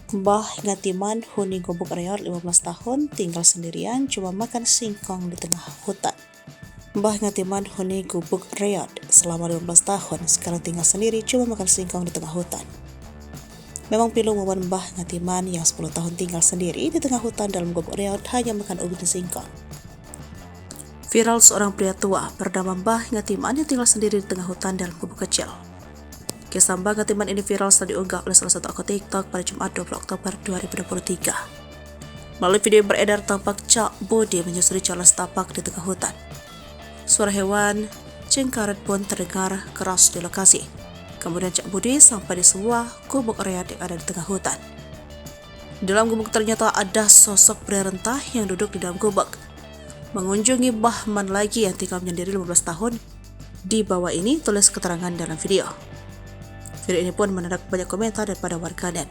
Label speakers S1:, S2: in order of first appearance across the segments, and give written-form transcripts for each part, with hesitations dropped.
S1: Mbah Ngatiman huni gubuk reot 15 tahun tinggal sendirian cuma makan singkong di tengah hutan. Mbah Ngatiman huni gubuk reot selama 15 tahun sekarang tinggal sendiri cuma makan singkong di tengah hutan. Memang pilu momen Mbah Ngatiman yang 10 tahun tinggal sendiri di tengah hutan dalam gubuk reot hanya makan ubi dan singkong. Viral seorang pria tua bernama Mbah Ngatiman yang tinggal sendiri di tengah hutan dalam gubuk kecil. Kisah Mbah Ngatiman ini viral setelah diunggah oleh salah satu akun TikTok pada Jumat 20 Oktober 2023. Melalui video yang beredar, tampak Cak Budi menyusuri jalan setapak di tengah hutan. Suara hewan cengkarat pun terdengar keras di lokasi. Kemudian Cak Budi sampai di sebuah gubuk reot yang ada di tengah hutan. Di dalam gubuk ternyata ada sosok pria rentah yang duduk di dalam gubuk. Mengunjungi Mbah Man lagi yang tinggal menyendiri 15 tahun. Di bawah ini tulis keterangan dalam video. Video ini pun mendapat banyak komentar daripada warganet.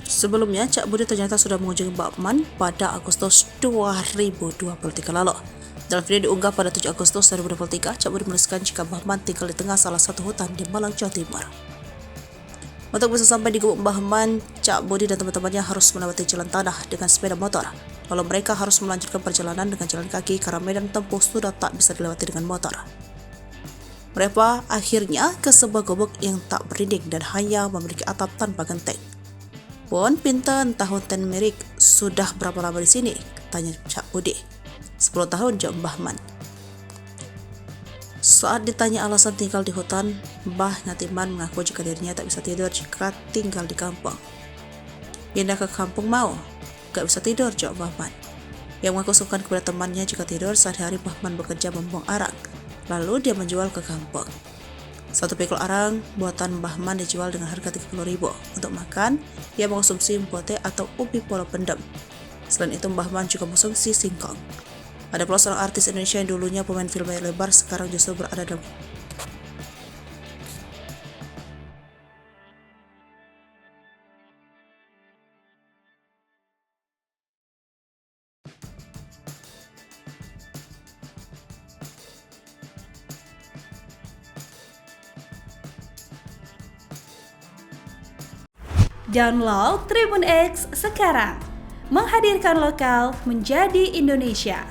S1: Sebelumnya, Cak Budi ternyata sudah mengunjungi Mbah Man pada Agustus 2023 lalu. Dalam video diunggah pada 7 Agustus 2023, Cak Budi menuliskan jika Mbah Man tinggal di tengah salah satu hutan di Malang, Jawa Timur. Untuk bisa sampai di gubuk Mbah Man, Cak Budi dan teman-temannya harus melewati jalan tanah dengan sepeda motor. Lalu mereka harus melanjutkan perjalanan dengan jalan kaki karena medan tempuh sudah tak bisa dilewati dengan motor. Mereka akhirnya ke sebuah gubuk yang tak berdinding dan hanya memiliki atap tanpa genteng. Pun pinten tahun ten merik sudah berapa lama di sini? Tanya Cak Budi. 10 tahun, jawab Mbah Man. Saat ditanya alasan tinggal di hutan, Mbah Ngatiman mengaku jika dirinya tak bisa tidur jika tinggal di kampung. Pindah ke kampung mau? Gak bisa tidur, jawab Mbah Man. Yang mengaku sungkan kepada temannya jika tidur saat hari Mbah Man bekerja membuang arang. Lalu dia menjual ke kampung. Satu pikul arang buatan Mbah Man dijual dengan harga 30.000. Untuk makan, ia mengonsumsi mpote atau ubi polo pendem. Selain itu, Mbah Man juga mengonsumsi singkong. Ada pula seorang artis Indonesia yang dulunya pemain film layar lebar sekarang justru berada dalam
S2: Download Tribun X sekarang, menghadirkan lokal menjadi Indonesia.